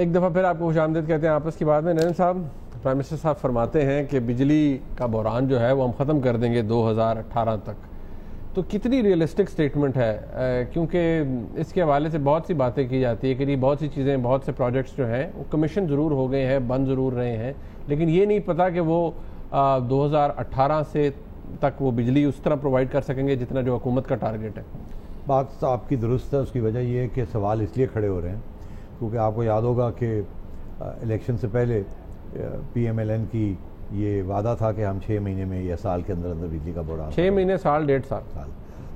एक दफ़ा फिर आपको खुशामदीद कहते हैं आपस की बात में। नैन साहब, प्राइम मिनिस्टर साहब फरमाते हैं कि बिजली का बहरान जो है वो हम ख़त्म कर देंगे 2018 तक। तो कितनी रियलिस्टिक स्टेटमेंट है? क्योंकि इसके हवाले से बहुत सी बातें की जाती है कि बहुत सी चीज़ें, बहुत से प्रोजेक्ट्स जो हैं वो कमीशन ज़रूर हो गए हैं, बंद ज़रूर रहे हैं, लेकिन ये नहीं पता कि वो 2018 से तक वो बिजली उस तरह प्रोवाइड कर सकेंगे जितना जो हुकूमत का टारगेट है। बात आपकी दुरुस्त है। उसकी वजह ये है कि सवाल इसलिए खड़े हो रहे हैं क्योंकि आपको याद होगा कि इलेक्शन से पहले PMLN की ये वादा था कि हम 6 महीने में या साल के अंदर अंदर बिजली का बड़ा 6 महीने, साल, 1.5 साल,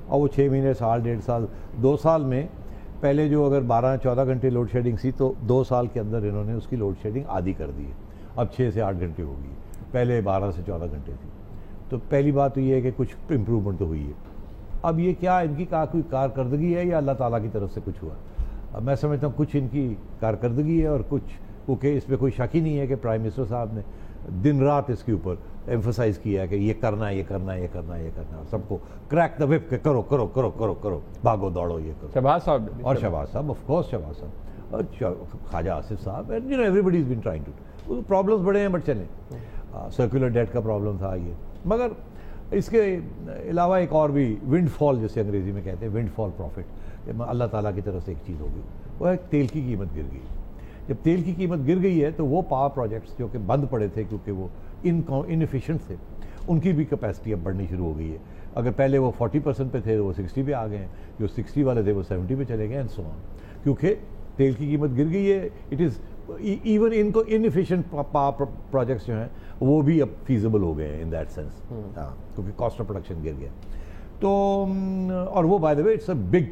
और वो 6 महीने, साल, 1.5 साल, 2 साल में पहले जो अगर 12-14 घंटे लोड शेडिंग थी तो 2 साल के अंदर इन्होंने उसकी लोड शेडिंग आधी कर दी है। अब 6 से 8 घंटे होगी, पहले 12 से 14 घंटे थी। तो पहली बात तो ये है कि कुछ इम्प्रूवमेंट तो हुई है। अब ये क्या इनकी कोई कारकर्दगी है या अल्लाह ताला की तरफ से कुछ हुआ? अब मैं समझता हूँ कुछ इनकी कारकर्दगी है और कुछ, क्योंकि इसमें कोई शक ही नहीं है कि प्राइम मिनिस्टर साहब ने दिन रात इसके ऊपर एम्फोसाइज किया है कि ये करना है, ये करना है, ये करना है, ये करना है, और सबको क्रैक द whip के करो करो करो करो करो, भागो दौड़ो, ये करो। शहबाज साहब और शहबाज साहब, ऑफ कोर्स शहबाज साहब और ख्वाजा आसिफ साहब, and you know everybody is been trying to. Problems बड़े हैं बट चले, सर्कुलर डेट का प्रॉब्लम था ये, मगर इसके अलावा एक और भी विंडफॉल, जैसे अंग्रेजी में कहते हैं विंडफॉल प्रॉफिट, अल्लाह ताला की तरफ से एक चीज़ होगी, वो है तेल की कीमत गिर गई। जब तेल की कीमत गिर गई है तो वो पावर प्रोजेक्ट्स जो कि बंद पड़े थे क्योंकि वो इनएफिशिएंट थे, उनकी भी कैपेसिटी अब बढ़नी शुरू हो गई है। अगर पहले वो 40% पे थे वो 60 पे आ गए हैं, जो 60 वाले थे वो 70 पे चले गए, एंड सो ऑन, क्योंकि तेल की कीमत गिर गई है। इट इज़ इवन इनको इनएफिशिएंट पावर प्रोजेक्ट्स जो हैं वो भी अब फीजिबल हो गए हैं इन दैट सेंस, हाँ, क्योंकि कॉस्ट ऑफ प्रोडक्शन गिर गया। तो और वो by the way it's a big,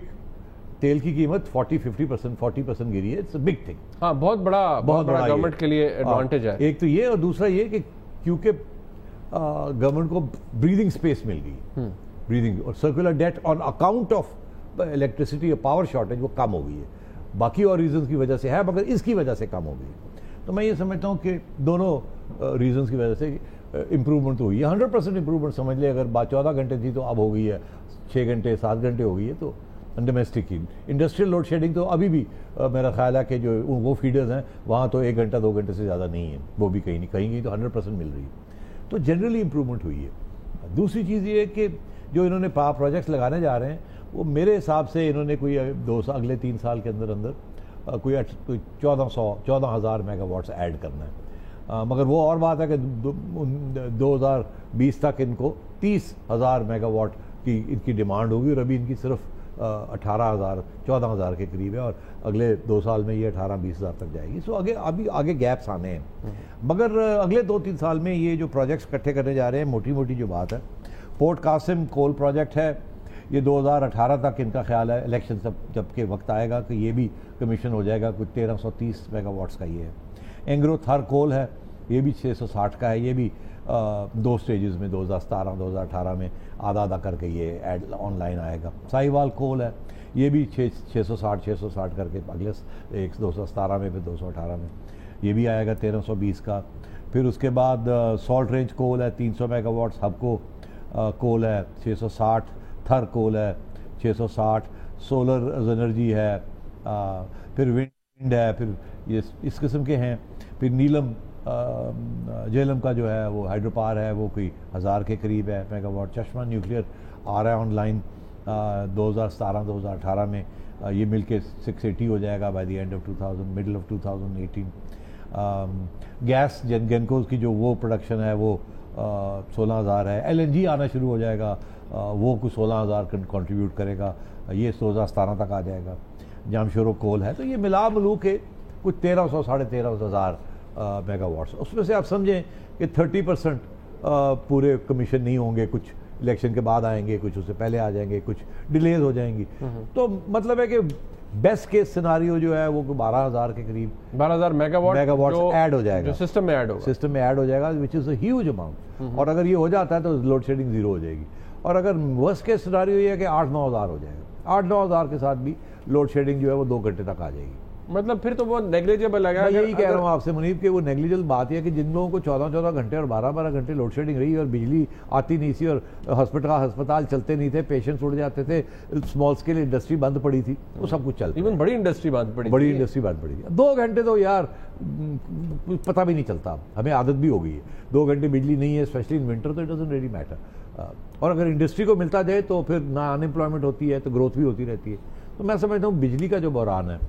तेल की कीमत 40% गिरी है, इट्स अ बिग थिंग। हाँ, बहुत बड़ा गवर्नमेंट के लिए एडवांटेज है। एक तो ये, और दूसरा ये कि क्योंकि गवर्नमेंट को ब्रीदिंग स्पेस मिल गई, ब्रीदिंग, और circular debt on account of electricity और पावर शॉर्टेज वो कम हो गई है। बाकी और रीजंस की वजह से है, मगर इसकी वजह से कम हो गई। तो मैं ये समझता हूँ कि दोनों रीजंस की वजह से इम्प्रूवमेंट तो हुई है। 100% इम्प्रूवमेंट समझ ले, अगर 14 घंटे थी तो अब हो गई है 6 घंटे 7 घंटे हो गई है। तो डोमेस्टिक की इंडस्ट्रियल लोड शेडिंग तो अभी भी मेरा ख्याल है कि जो वो फीडर्स हैं वहाँ तो 1 घंटा 2 घंटे से ज़्यादा नहीं है, वो भी कहीं नहीं कहीं तो 100% मिल रही है। तो जनरली इम्प्रूवमेंट हुई है। दूसरी चीज़ ये है कि जो इन्होंने पावर प्रोजेक्ट्स लगाने जा रहे हैं वो मेरे हिसाब से इन्होंने कोई अगले 3 साल के अंदर अंदर कोई 14,000 मेगावाट्स ऐड करना है। मगर वो और बात है कि 2020 तक इनको 30,000 मेगावाट की इनकी डिमांड होगी, और अभी इनकी सिर्फ 14,000 के करीब है, और अगले 2 साल में ये 18-20 हज़ार तक जाएगी। सो आगे गैप्स आने हैं, मगर अगले 2-3 साल में ये जो प्रोजेक्ट्स इकट्ठे करने जा रहे हैं, मोटी मोटी जो बात है, पोर्ट कासिम कोल प्रोजेक्ट है, ये 2018 तक इनका ख्याल है, इलेक्शन जब के वक्त आएगा कि ये भी कमीशन हो जाएगा, कुछ 1330 मेगावाट्स का ये है। एंग्रो थर कोल है, ये भी 660 का है, ये भी 2 स्टेजेस में 2017-2018 में आधा करके ये ऑनलाइन आएगा। साहिवाल कोल है, ये भी 660 करके अगले 217 में, फिर 218 में ये भी आएगा 1320 का। फिर उसके बाद सॉल्ट रेंज कोल है 300 मेगावाट्स, हबको कोल है 660, थर कोल है 660, सोलर एनर्जी है, फिर विंड है, फिर ये इस किस्म के हैं। फिर नीलम जेलम का जो है वो हाइड्रो पावर है, वो कोई 1000 के करीब है मेगावाट। चश्मा न्यूक्लियर आ रहा है ऑनलाइन 2017-2018 में, ये मिलके 680 हो जाएगा by the end of 2000, middle of 2018। Gas gencos की जो वो प्रोडक्शन है वो 16,000 है। LNG आना शुरू हो जाएगा, वो कुछ 16,000 कंट्रीब्यूट करेगा, ये 2017 तक आ जाएगा। जामशोरो कोल है, तो ये मिला मिलू के कुछ 1300 साढ़े 13,000 मेगावाट्स। उसमें से आप समझें कि 30% पूरे कमीशन नहीं होंगे, कुछ इलेक्शन के बाद आएंगे, कुछ उससे पहले आ जाएंगे, कुछ डिलेज हो जाएंगी। तो मतलब है कि बेस्ट केस सिनारियो जो है वो 12,000 के करीब, 12,000 मेगावाट्स ऐड हो जाएगा, जो सिस्टम में ऐड हो जाएगा, which is a huge amount. और अगर ये हो जाता है तो लोड शेडिंग जीरो हो जाएगी। और अगर वर्स्ट केस सिनारियो ये है कि 8-9 हज़ार हो जाएगा, 8-9 हज़ार के साथ भी लोड शेडिंग जो है वो 2 घंटे तक आ जाएगी। मतलब फिर तो वो नेग्लिजिबल है। मैं यही कह रहा हूँ आपसे मुनीब कि वो नेग्लिजिबल बात है कि जिन लोगों को 14-14 घंटे और 12-12 घंटे लोड शेडिंग रही और बिजली आती नहीं थी और अस्पताल चलते नहीं थे, पेशेंट्स उड़ जाते थे, स्मॉल स्केल इंडस्ट्री बंद पड़ी थी, वो सब कुछ चलता। इवन बड़ी इंडस्ट्री बंद पड़ी, बड़ी इंडस्ट्री बंद पड़ी थी। 2 घंटे तो यार पता भी नहीं चलता, हमें आदत भी हो गई है। 2 घंटे बिजली नहीं है स्पेशली इन विंटर, तो इट डजंट रियली मैटर। और अगर इंडस्ट्री को मिलता जाए तो फिर ना अनएम्प्लॉयमेंट होती है तो ग्रोथ भी होती रहती है। तो मैं समझता हूँ बिजली का जो बहरान है,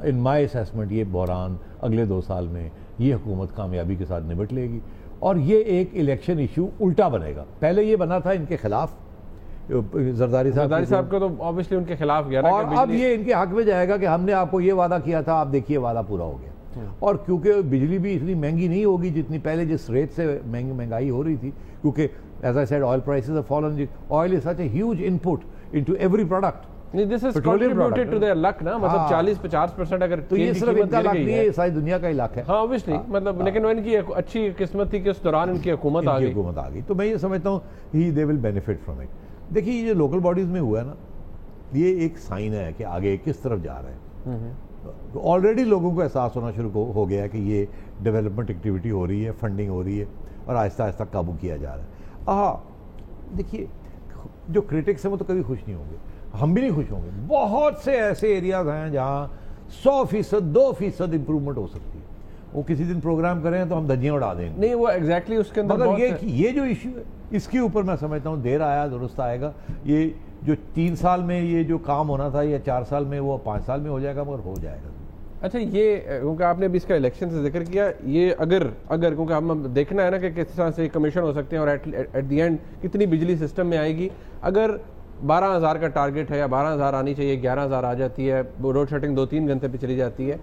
इन माई असेसमेंट ये बहरान अगले 2 साल में ये हुकूमत कामयाबी के साथ निपट लेगी और ये एक इलेक्शन इशू उल्टा बनेगा। पहले ये बना था इनके खिलाफ, जरदारी साहब को तो ऑब्वियसली उनके खिलाफ गया, और अब ये इनके हक में जाएगा कि हमने आपको ये वादा किया था, आप देखिए वादा पूरा हो गया। और क्योंकि बिजली भी इतनी महंगी नहीं होगी जितनी पहले जिस रेट से महंगाई हो रही थी, क्योंकि as I said oil prices have fallen, oil is such a huge input into every product. This is contributed to their luck ना, मतलब 40-50% अगर तो ये सिर्फ इनका लक नहीं है, सारी दुनिया का ही लक है। हाँ ऑब्वियसली, मतलब लेकिन वो इनकी अच्छी किस्मत थी कि उस दौरान इनकी हुकूमत आ गई। तो मैं ये समझता हूँ ही they will benefit from it. देखिए ये जो लोकल बॉडीज में हुआ है ना, ये एक साइन है कि आगे किस तरफ जा रहे हैं। ऑलरेडी लोगों को एहसास होना शुरू हो गया है कि ये डेवलपमेंट एक्टिविटी हो रही है, फंडिंग हो रही है और आहिस्ता आहिस्ता काबू किया जा रहा है। देखिए जो क्रिटिक्स हैं वो तो कभी खुश नहीं होंगे, हम भी नहीं खुश होंगे। बहुत से ऐसे एरियाज हैं जहाँ 100%, 2% इंप्रूवमेंट हो सकती है। वो किसी दिन प्रोग्राम करें तो हम धज्जियाँ उड़ा देंगे। नहीं वो एग्जैक्टली उसके अंदर, मगर ये जो इश्यू है इसके ऊपर मैं समझता हूँ देर आया दुरुस्त आएगा। ये जो 3 साल में ये जो काम होना था या 4 साल में, वो 5 साल में हो जाएगा, मगर हो जाएगा। अच्छा ये क्योंकि आपने अभी इसका इलेक्शन से जिक्र किया, ये अगर क्योंकि हम देखना है ना कि किस तरह से कमीशन हो सकते हैं और एट द एंड कितनी बिजली सिस्टम में आएगी। अगर 12,000 का टारगेट है या 12,000 आनी चाहिए, 11,000 आ जाती है, लोड शेडिंग 2-3 घंटे पे चली जाती है,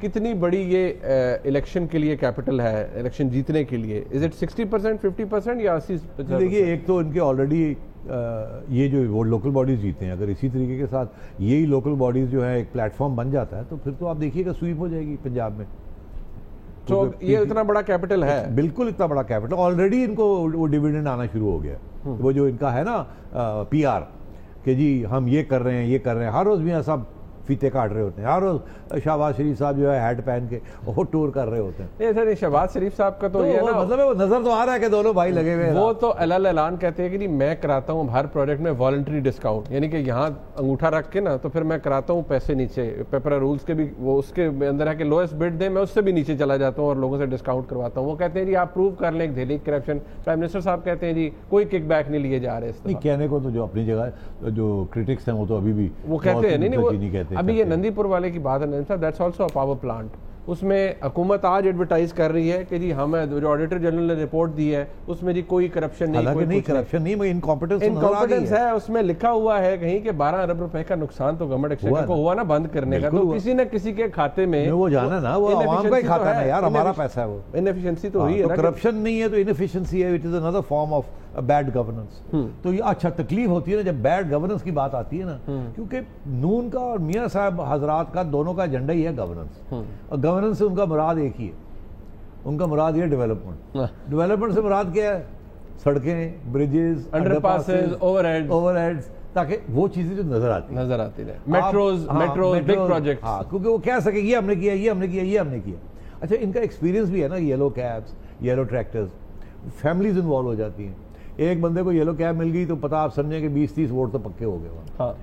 कितनी बड़ी ये इलेक्शन के लिए कैपिटल है, इलेक्शन जीतने के लिए? इज इट 60%, 50% या 80%? देखिए एक तो इनके ऑलरेडी ये जो वो लोकल बॉडीज जीते हैं, अगर इसी तरीके के साथ यही लोकल बॉडीज जो है एक प्लेटफॉर्म बन जाता है तो फिर तो आप देखिएगा स्वीप हो जाएगी पंजाब में। तो ये इतना बड़ा कैपिटल है, बिल्कुल इतना बड़ा कैपिटल, ऑलरेडी इनको वो डिविडेंड आना शुरू हो गया। वो जो इनका है ना PR कि जी हम ये कर रहे हैं, हर रोज मियां साहब फीते काट रहे होते हैं, हर रोज शहबाज शरीफ साहब जो है हैट पहन के वो टूर कर रहे होते हैं। सर शहबाज शरीफ साहब का तो ये ना मतलब वो नजर तो आ रहा है कि दोनों भाई लगे हुए हैं। वो तो ऐलान कहते हैं कि नहीं मैं कराता हूँ हर प्रोजेक्ट में वॉलंटरी डिस्काउंट, यानी कि यहाँ अंगूठा रख के ना तो फिर मैं कराता हूँ पैसे नीचे, पेपर रूल्स के भी वो उसके अंदर है कि लोएस्ट बिड दे, मैं उससे भी नीचे चला जाता हूँ और लोगों से डिस्काउंट करवाता हूँ। वो कहते हैं जी आप प्रूव कर लें दिल्ली करप्शन। प्राइम मिनिस्टर साहब कहते हैं जी कोई किक बैक नहीं लिए जा रहे। नहीं कहने को तो जो अपनी जगह जो क्रिटिक्स हैं वो तो अभी भी वो कहते हैं नहीं कहते। अभी ये नंदीपुर वाले की बात है, that's also a power plant. उसमें हुकूमत आज एडवर्टाइज कर रही है कि जी हमें जो ऑडिटर जनरल ने रिपोर्ट दी है उसमें जी कोई करप्शन नहीं, कोई करप्शन नहीं, इनकॉम्पिटेंस है। उसमें लिखा हुआ है कहीं कि 12 अरब रुपए का नुकसान तो गवर्नमेंट एक्सचेंजर को हुआ ना बंद करने का, तो किसी न किसी के खाते में वो जाना ना, वो आवाम का ही खाता है यार, हमारा पैसा है। वो इनएफिशिएंसी तो हुई है, करप्शन नहीं है तो इनएफिशिएंसी है, it is another form of bad governance. तो ये अच्छा तकलीफ होती है ना जब बैड गवर्नेंस की बात आती है ना, क्योंकि नून का और मियां साहब हजरात का दोनों का एजेंडा ही है गवर्नेंस। और गवर्नेंस से उनका मुराद एक ही है, उनका मुराद ये डेवलपमेंट। डेवलपमेंट से मुराद क्या है? सड़कें, ब्रिजेस, अंडरपासेस, ओवरहेड्स, ताकि वो चीजें जो नजर आती रहे, मेट्रोज, बिग प्रोजेक्ट। हाँ, क्योंकि वो कह सके ये हमने किया। अच्छा इनका एक्सपीरियंस भी है ना, yellow cabs, yellow tractors, families involve हो जाती हैं। एक बंदे को येलो कैब मिल गई तो पता आप समझें कि 20-30 वोट तो पक्के हो गए वहाँ। हाँ।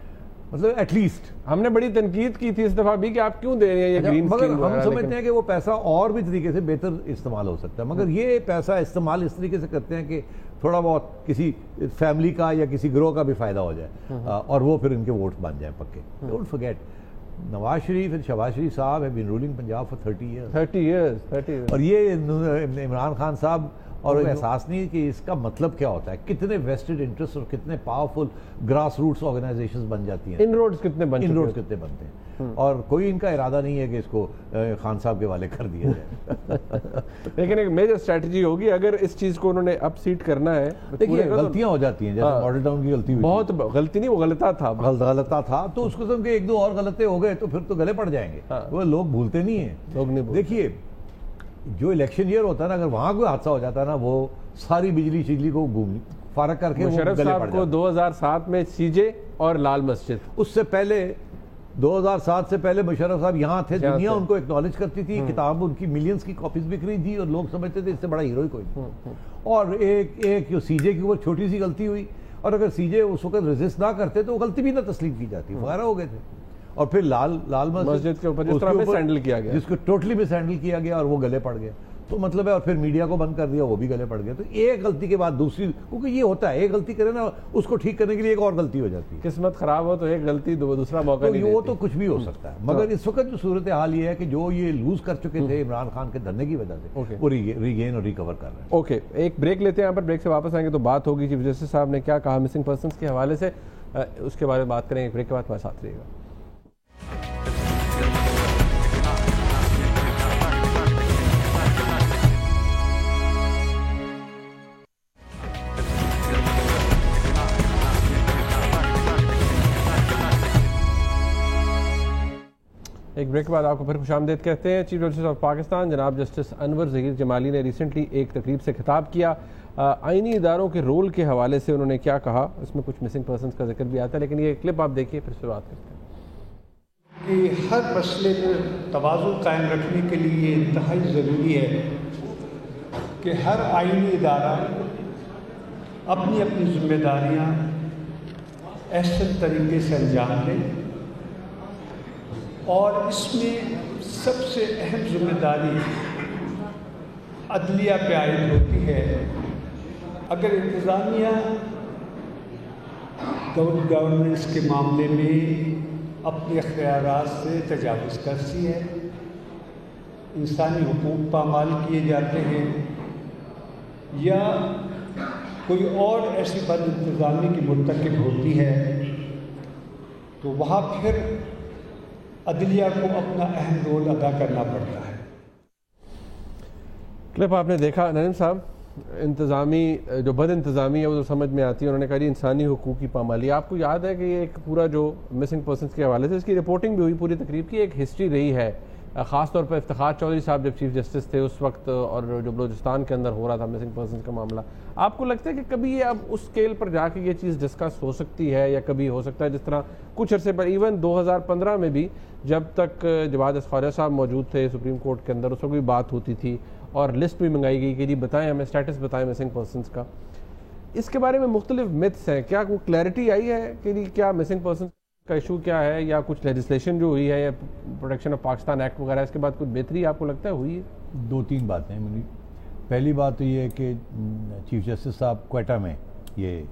मतलब एटलीस्ट हमने बड़ी तनकीद की थी इस दफा भी कि आप क्यों दे रहे हैं ये ग्रीन मगर हम समझते हैं कि वो पैसा और भी तरीके से बेहतर इस्तेमाल हो सकता है, मगर ये पैसा इस्तेमाल इस तरीके से करते हैं कि थोड़ा बहुत किसी फैमिली का या किसी ग्रोह का भी फायदा हो जाए और वो फिर इनके वोट बन जाए पक्के। Don't forget Nawaz Sharif and Shahbaz Sharif साहब have been ruling Punjab for 30 years. और ये इमरान खान साहब और एहसास नहीं कि इसका मतलब क्या होता है, कितने वेस्टेड इंटरेस्ट और कितने पावरफुल ग्रास रूट्स ऑर्गेनाइजेशंस बन जाती हैं, इनरोड्स कितने बनते हैं और कोई इनका इरादा नहीं है कि इसको खान साहब के वाले कर दिया जाए। लेकिन एक मेजर स्ट्रेटजी होगी अगर इस चीज को उन्होंने अप सीट करना है। देखिए गलतियां हो जाती हैं, जैसे मॉडल टाउन की गलती हुई, बहुत गलती नहीं, वो गलता था तो उस किस्म के 1-2 और गलते हो गए तो फिर तो गले पड़ जाएंगे। वो लोग भूलते नहीं है, लोग नहीं। देखिए जो इलेक्शन ईयर होता है ना, अगर वहां कोई हादसा हो जाता है ना, वो सारी बिजली को घूम फारक करके मुशर्रफ साहब को 2007 में सीजे और लाल मस्जिद, उससे पहले 2007 से पहले मुशर्रफ साहब यहाँ थे, दुनिया थे। उनको एक्नॉलेज करती थी, किताब उनकी मिलियंस की कॉपीज बिक रही थी और लोग समझते थे इससे बड़ा हीरो ही कोई नहीं। और एक जो सीजे के ऊपर छोटी सी गलती हुई, और अगर सीजे उस वक्त रेजिस्ट ना करते तो वो गलती भी ना तस्लीम की जाती, वगैरह हो गए थे। और फिर लाल मस्जिद के ऊपर जिस तरह मिस हैंडल किया गया, जिसको टोटली मिस हैंडल किया गया और वो गले पड़ गए, तो मतलब है, और फिर मीडिया को बंद कर दिया, वो भी गले पड़ गए। तो एक गलती के बाद दूसरी, क्योंकि ये होता है, एक गलती करे ना उसको ठीक करने के लिए एक और गलती हो जाती है। किस्मत खराब हो तो एक गलती दूसरा मौका तो नहीं वो देती। तो कुछ भी हो सकता है, मगर इस वक्त जो सूरत हाल ये है कि जो ये लूज कर चुके थे इमरान खान के धरने की वजह से, वो रीगेन और रिकवर कर रहे हैं। ओके, एक ब्रेक लेते हैं यहाँ पर, ब्रेक से वापस आएंगे तो बात होगी चीफ जस्टिस साहब ने क्या कहा मिसिंग पर्सन्स के हवाले से, उसके बारे में बात करेंगे। ब्रेक के बाद हमारे साथ रहिएगा। एक ब्रेक के बाद आपको फिर खुशामदीद कहते हैं। चीफ जस्टिस ऑफ पाकिस्तान जनाब जस्टिस अनवर ज़हीर जमाली ने रिसेंटली एक तकरीब से खिताब किया। आइनी इदारों के रोल के हवाले से उन्होंने क्या कहा, इसमें कुछ मिसिंग पर्सन्स का जिक्र भी आता है, लेकिन ये क्लिप आप देखिए फिर शुरुआत करते हैं। कि हर मसले में तवाज़ुन कायम रखने के लिए इंतहाई ज़रूरी है कि हर आइनी इदारा अपनी अपनी जिम्मेदारियाँ अहसन तरीके से अंजाम दे, और इसमें सबसे अहम जिम्मेदारी अदलिया पे आयद होती है। अगर इंतज़ामिया गवर्नेंस के मामले में अपने इख्तियारात से तजावुज़ करती है, इंसानी हुकूक पामाल किए जाते हैं, या कोई और ऐसी बद इंतज़ामी की मुर्तकिब होती है, तो वहाँ फिर अदलिया को अपना अहम रोल अदा करना पड़ता है। क्लिप आपने देखा नईम साहब, इंतज़ामी जो बद इंतज़ामी है वो तो समझ में आती है। उन्होंने कहा जी इंसानी हुकूक की पामाली। आपको याद है कि ये एक पूरा जो मिसिंग पर्सन्स के हवाले से इसकी रिपोर्टिंग भी हुई, पूरी तकरीब की एक हिस्ट्री रही है, ख़ास तौर पर इफ्तिखार चौधरी साहब जब चीफ जस्टिस थे उस वक्त, और जो बलूचिस्तान के अंदर हो रहा था मिसिंग पर्सन्स का मामला। आपको लगता है कि कभी ये अब उस स्केल पर जाके ये चीज़ डिस्कस हो सकती है, या कभी हो सकता है जिस तरह कुछ अरसे पर इवन 2015 में भी जब तक जवाद ख्वाजा साहब मौजूद थे सुप्रीम कोर्ट के अंदर, उस वक्त भी बात होती थी और लिस्ट भी मंगाई गई कि जी बताएं हमें, स्टेटस बताएं मिसिंग पर्सन्स का। इसके बारे में मुख्तलिफ मिथ्स हैं, क्या कोई क्लैरिटी आई है कि क्या मिसिंग पर्सन का इशू क्या है, या कुछ लेजिस्लेशन जो हुई है या प्रोटेक्शन ऑफ पाकिस्तान एक्ट वगैरह, इसके बाद कुछ बेहतरी आपको लगता है हुई है? दो तीन बातें मुझे। पहली बात तो ये है कि चीफ जस्टिस साहब क्वेटा में ये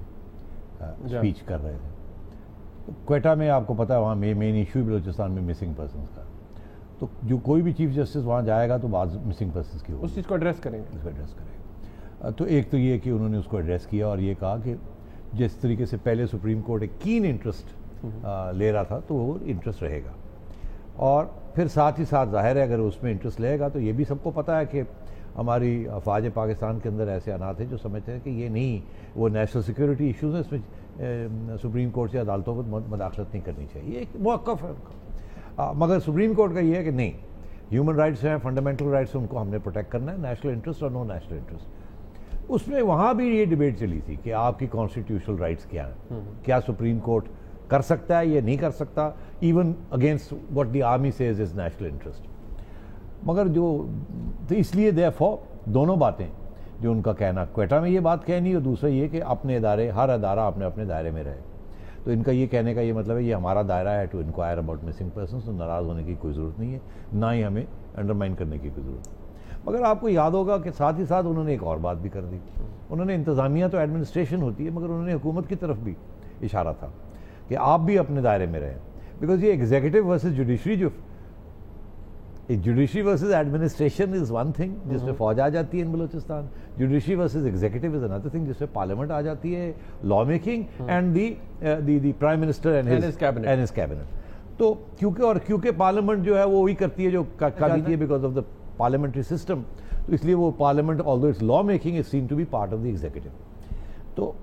स्पीच कर रहे थे। तो क्वेटा में आपको पता है वहाँ मेन इशू बलूचिस्तान में मिसिंग पर्सन्स का, तो जो कोई भी चीफ जस्टिस वहाँ जाएगा तो बात मिसिंग पर्सन्स की होगी, उस चीज़ को एड्रेस करेंगे, उसको एड्रेस करेंगे। तो एक तो ये कि उन्होंने उसको एड्रेस किया और ये कहा कि जिस तरीके से पहले सुप्रीम कोर्ट एक कीन इंटरेस्ट ले रहा था तो वो इंटरेस्ट रहेगा, और फिर साथ ही साथ जाहिर है अगर उसमें इंटरेस्ट लेगा तो ये भी सबको पता है कि हमारी अफवाज पाकिस्तान के अंदर ऐसे अनाथ हैं जो समझते हैं कि ये नहीं, वो नेशनल सिक्योरिटी इशूज़ हैं, इसमें सुप्रीम कोर्ट से अदालतों को मदाखलत नहीं करनी चाहिए, एक मौक़िफ़ है उनका। मगर सुप्रीम कोर्ट का ये है कि नहीं, ह्यूमन राइट्स हैं, फंडामेंटल राइट्स, उनको हमने प्रोटेक्ट करना है, नेशनल इंटरेस्ट और नो नेशनल इंटरेस्ट। उसमें वहाँ भी ये डिबेट चली थी कि आपकी कॉन्स्टिट्यूशनल राइट्स क्या हैं, क्या सुप्रीम कोर्ट कर सकता है या नहीं कर सकता, even against what the army says is national interest. मगर जो तो इसलिए देयरफॉर दोनों बातें जो उनका कहना, क्वेटा में ये बात कहनी और दूसरा ये कि अपने इदारे, हर अदारा अपने अपने दायरे में रहे। तो इनका ये कहने का ये मतलब है ये हमारा दायरा है to inquire about missing persons, तो नाराज़ होने की कोई ज़रूरत नहीं है, ना ही हमें अंडरमाइन करने की कोई ज़रूरत है। मगर आपको याद होगा कि साथ ही साथ उन्होंने एक और बात भी कर दी, उन्होंने इंतज़ामिया तो एडमिनिस्ट्रेशन होती है, मगर उन्होंने हुकूमत की तरफ भी इशारा था कि आप भी अपने दायरे में रहें, बिकॉज ये एग्जीक्यूटिव वर्सेस जुडिशरी, जो judiciary versus administration is one thing जिसमें फौज आ जाती है in Balochistan, judiciary versus executive is another thing जिसमें पार्लियामेंट आ जाती है, law making and the prime minister and his cabinet. तो क्योंकि पार्लियामेंट जो है वो वही करती है जो करती है because of the parliamentary system, तो इसलिए वो parliament although its law making is seen to be part of the executive. तो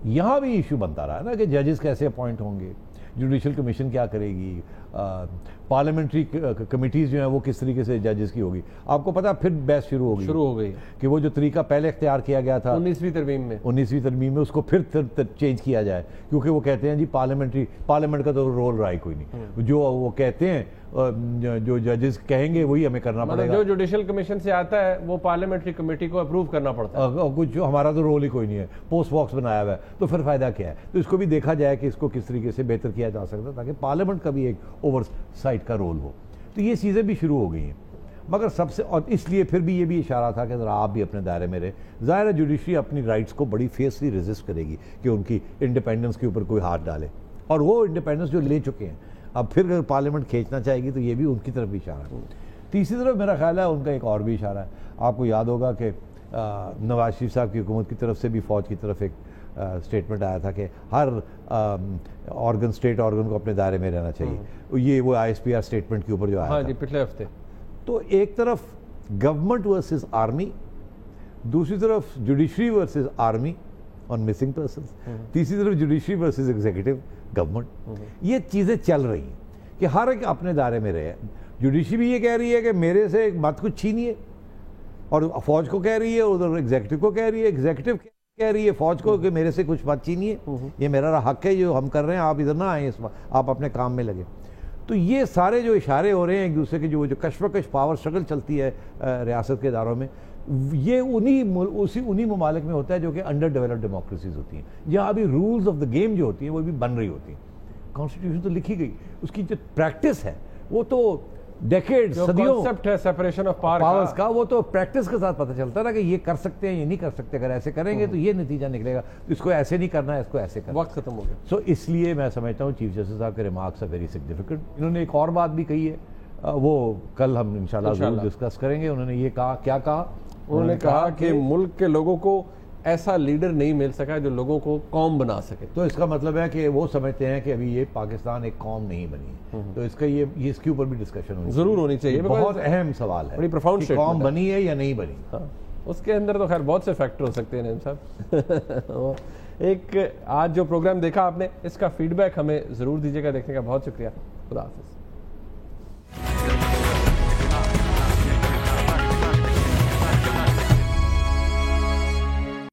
यहाँ भी इशू बनता रहा है ना कि जजेस कैसे अपॉइंट होंगे, जुडिशल कमीशन क्या करेगी, पार्लियामेंट्री कमिटीज़ जो हैं वो किस तरीके से जजेस की होगी। आपको पता फिर बहस शुरू हो गई कि वो जो तरीका पहले इख्तियार किया गया था 19वीं तरमीम में उसको फिर चेंज किया जाए, क्योंकि वो कहते हैं जी पार्लियामेंट का तो रोल रहा है कोई नहीं, जो वो कहते हैं जो जजेस कहेंगे वही हमें करना पड़ेगा। जो जुडिशल कमीशन से आता है वो पार्लियामेंट्री कमेटी को अप्रूव करना पड़ता है। कुछ हमारा तो रोल ही कोई नहीं है, पोस्ट बॉक्स बनाया हुआ है, तो फिर फायदा क्या है। तो इसको भी देखा जाए कि इसको किस तरीके से बेहतर किया जा सकता है ताकि पार्लियामेंट का भी एक ओवरसाइट का रोल हो। तो ये चीज़ें भी शुरू हो गई हैं, मगर सबसे और इसलिए फिर भी ये भी इशारा था कि ज़रा आप भी अपने दायरे में रहे। ज़ाहिर है जुडिशरी अपनी राइट्स को बड़ी फेसली रेजिस्ट करेगी कि उनकी इंडिपेंडेंस के ऊपर कोई हाथ डाले, और वो इंडिपेंडेंस जो ले चुके हैं अब फिर अगर पार्लियामेंट खींचना चाहेगी तो ये भी उनकी तरफ भी इशारा है। तीसरी तरफ मेरा ख्याल है उनका एक और भी इशारा है। आपको याद होगा कि नवाज शरीफ साहब की हुकूमत की तरफ से भी फ़ौज की तरफ एक स्टेटमेंट आया था कि हर स्टेट ऑर्गन को अपने दायरे में रहना चाहिए। ये वो ISPR स्टेटमेंट के ऊपर जो आया हाँ था जी पिछले हफ्ते। तो एक तरफ गवर्नमेंट वर्सेस आर्मी, दूसरी तरफ judiciary versus army on missing person, तीसरी तरफ जुडिशरी वर्सेस एग्जीक्यूटिव गवर्नमेंट। ये चीज़ें चल रही हैं कि हर एक अपने दायरे में रहे। जुडिशरी भी ये कह रही है कि मेरे से मत कुछ छीनिए, और फौज को कह रही है, उधर एग्जीक्यूटिव को कह रही है, एग्जीक्यूटिव कह रही है फौज को कि मेरे से कुछ मत छीनिए, ये मेरा हक है जो हम कर रहे हैं, आप इधर ना आए, आप अपने काम में लगे। तो ये सारे जो इशारे हो रहे हैं एक दूसरे के, जो कश्मकश पावर स्ट्रगल चलती है रियासत के इदारों में, ये उन्हीं ममालिक में होता है जो कि अंडर डेवलप्ड डेमोक्रेसीज होती हैं, जहाँ अभी रूल्स ऑफ द गेम जो होती हैं वो भी बन रही होती हैं। कॉन्स्टिट्यूशन तो लिखी गई, उसकी जो प्रैक्टिस है वो तो डेकेड्स, सदियों कॉन्सेप्ट है सेपरेशन ऑफ पावर्स का, वो तो प्रैक्टिस के साथ पता चलता है कि ये कर सकते हैं, ये नहीं कर सकते, अगर ऐसे करेंगे तो ये नतीजा निकलेगा, तो इसको ऐसे नहीं करना है, इसको ऐसे करना। वक्त खत्म हो गया। सो इसलिए मैं समझता हूँ चीफ जस्टिस साहब के रिमार्क्स आर वेरी सिग्निफिकेंट। इन्होंने एक और बात भी कही है, वो कल हम इंशाल्लाह जरूर डिस्कस करेंगे। उन्होंने ये कहा, क्या कहा? उन्होंने कहा कि मुल्क के लोगों को ऐसा लीडर नहीं मिल सका जो लोगों को कौम बना सके। तो इसका मतलब है कि वो समझते हैं कि अभी ये पाकिस्तान एक कौम नहीं बनी, तो इसका ये इसके ऊपर भी डिस्कशन जरूर होनी चाहिए। बहुत अहम सवाल है, बड़ी प्रोफाउंड कि कौम बनी है या नहीं बनी। हाँ, उसके अंदर तो खैर बहुत से फैक्टर हो सकते हैं नईम साहब। एक आज जो प्रोग्राम देखा आपने, इसका फीडबैक हमें जरूर दीजिएगा। देखने का बहुत शुक्रिया। खुदा हाफिज़।